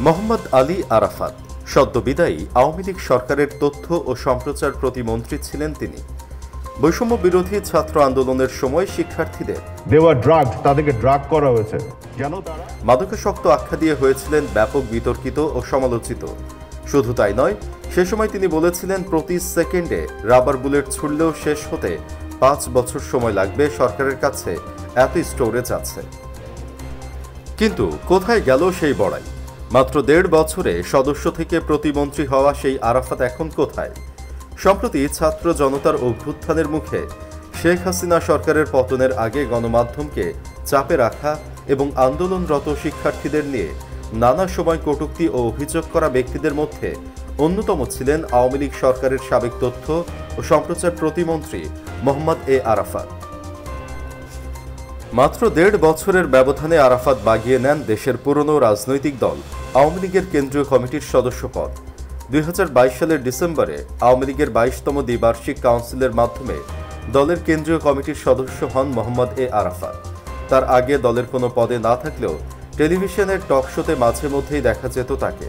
মোহাম্মদ আলী আরাফাত সদ্যবিদায়ী আওয়ামী লীগ সরকারের তথ্য ও সম্প্রচার প্রতিমন্ত্রী ছিলেন তিনি। বৈষম্য বিরোধী ছাত্র আন্দোলনের সময় শিক্ষার্থীদের তাদেরকে ড্রাগ করা হয়েছে যেন তারা মাদকাসক্ত আখ্যা দিয়ে হয়েছিলেন ব্যাপক বিতর্কিত ও সমালোচিত। শুধু তাই নয়, সে সময় তিনি বলেছিলেন প্রতি সেকেন্ডে রাবার বুলেট ছুড়লেও শেষ হতে 5 বছর সময় লাগবে, সরকারের কাছে এত স্টোরেজ আছে। কিন্তু কোথায় গেল সেই বড়াই? মাত্র 1.5 বছরে সদস্য থেকে প্রতিমন্ত্রী হওয়া সেই আরাফাত এখন কোথায়? সম্প্রতি ছাত্র জনতার অভ্যুত্থানের মুখে শেখ হাসিনা সরকারের পতনের আগে গণমাধ্যমকে চাপে রাখা এবং আন্দোলনরত শিক্ষার্থীদের নিয়ে নানা সময় কটূক্তি ও অভিযোগ করা ব্যক্তিদের মধ্যে অন্যতম ছিলেন আওয়ামী লীগ সরকারের সাবেক তথ্য ও সম্প্রচার প্রতিমন্ত্রী মোহাম্মদ এ আরাফাত। মাত্র 1.5 বছরের ব্যবধানে আরাফাত বাগিয়ে নেন দেশের পুরনো রাজনৈতিক দল আওয়ামী লীগের কেন্দ্রীয় কমিটির সদস্য পদ। 2022 সালের ডিসেম্বরে আওয়ামী লীগের 22তম দ্বিবার্ষিক কাউন্সিলের মাধ্যমে দলের কেন্দ্রীয় কমিটির সদস্য হন মোহাম্মদ এ আরাফাত। তার আগে দলের কোনো পদে না থাকলেও টেলিভিশনের টক শোতে মাঝে মধ্যেই দেখা যেত তাকে।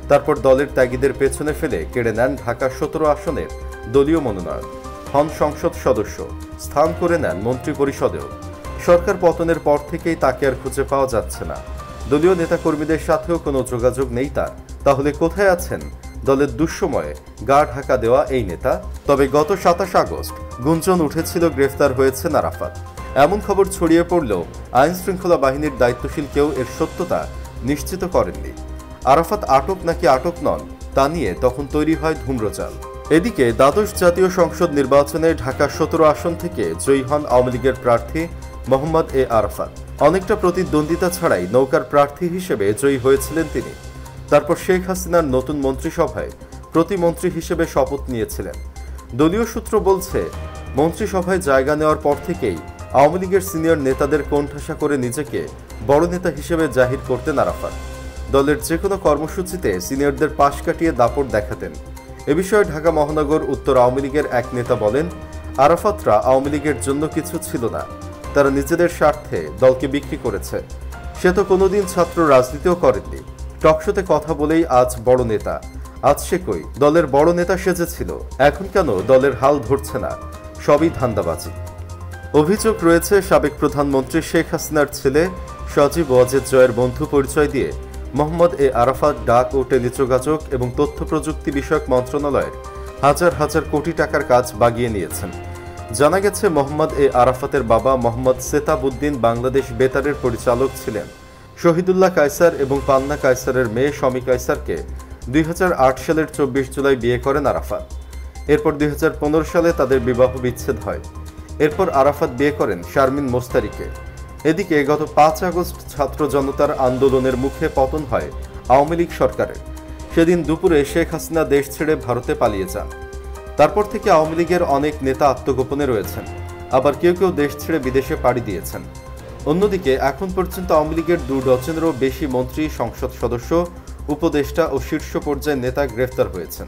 তারপর দলের ত্যাগীদের পেছনে ফেলে কেড়ে নেন ঢাকা 17 আসনের দলীয় মনোনয়ন, হন সংসদ সদস্য, স্থান করে নেন মন্ত্রিপরিষদেও। সরকার পতনের পর থেকেই তাকে আর খুঁজে পাওয়া যাচ্ছে না। দলীয় নেতাকর্মীদের সাথেও কোনো যোগাযোগ নেই তার। তাহলে কোথায় আছেন দলের দুঃসময়ে গা ঢাকা দেওয়া এই নেতা? তবে গত 27 আগস্ট গুঞ্জন উঠেছিল গ্রেফতার হয়েছেন আরাফাত। এমন খবর ছড়িয়ে পড়লেও আইন শৃঙ্খলা বাহিনীর দায়িত্বশীল কেউ এর সত্যতা নিশ্চিত করেননি। আরাফাত আটক নাকি আটক নন তা নিয়ে তখন তৈরি হয় ধূম্রজাল। এদিকে দ্বাদশ জাতীয় সংসদ নির্বাচনে ঢাকা 17 আসন থেকে জয়ী হন আওয়ামী লীগের প্রার্থী মোহাম্মদ এ আরাফাত। অনেকটা প্রতিদ্বন্দ্বিতা ছাড়াই নৌকার প্রার্থী হিসেবে জয়ী হয়েছিলেন তিনি। তারপর শেখ হাসিনার নতুন মন্ত্রিসভায় প্রতিমন্ত্রী হিসেবে শপথ নিয়েছিলেন। দলীয় সূত্র বলছে, মন্ত্রিসভায় জায়গা নেওয়ার পর থেকেই আওয়ামী লীগের সিনিয়র নেতাদের কোণঠাসা করে নিজেকে বড় নেতা হিসেবে জাহির করতেন আরাফাত। দলের যে কোনো কর্মসূচিতে সিনিয়রদের পাশ কাটিয়ে দাপট দেখাতেন। এ বিষয়ে ঢাকা মহানগর উত্তর আওয়ামী লীগের এক নেতা বলেন, আরাফাতরা আওয়ামী লীগের জন্য কিছু ছিল না, তারা নিজেদের স্বার্থে দলকে বিক্রি করেছে। সে তো কোনোদিন ছাত্র রাজনীতিও করেননি। টকশোতে কথা বলেই আজ বড় নেতা। আজ সে কই দলের বড় নেতা সেজেছিল, এখন কেন দলের হাল ধরছে না? সবই ধান্দাবাজি। অভিযোগ রয়েছে সাবেক প্রধানমন্ত্রী শেখ হাসিনার ছেলে সজীব ওয়াজেদ জয়ের বন্ধু পরিচয় দিয়ে মোহাম্মদ এ আরাফাত ডাক ও টেলিযোগাযোগ এবং তথ্য প্রযুক্তি বিষয়ক মন্ত্রণালয়ের হাজার হাজার কোটি টাকার কাজ বাগিয়ে নিয়েছেন। জানা গেছে মোহাম্মদ এ আরাফাতের বাবা মোহাম্মদ সেতাবউদ্দিন বাংলাদেশ বেতারের পরিচালক ছিলেন। শহীদুল্লাহ কায়সার এবং পান্না কায়সারের মেয়ে শমী কায়সারকে 2008 সালের 24 জুলাই বিয়ে করেন আরাফাত। এরপর 2015 সালে তাদের বিবাহ বিচ্ছেদ হয়। এরপর আরাফাত বিয়ে করেন শারমিন মোস্তারিকে। এদিকে গত 5 আগস্ট ছাত্র জনতার আন্দোলনের মুখে পতন হয় আওয়ামী লীগ সরকারের। সেদিন দুপুরে শেখ হাসিনা দেশ ছেড়ে ভারতে পালিয়ে যান। তারপর থেকে আওয়ামী লীগের অনেক নেতা আত্মগোপনে রয়েছেন, আবার কেউ কেউ দেশ ছেড়ে বিদেশে পাড়ি দিয়েছেন। অন্যদিকে এখন পর্যন্ত আওয়ামী লীগের 2 ডজনেরও বেশি মন্ত্রী, সংসদ সদস্য, উপদেষ্টা ও শীর্ষ পর্যায়ের নেতা গ্রেফতার হয়েছেন।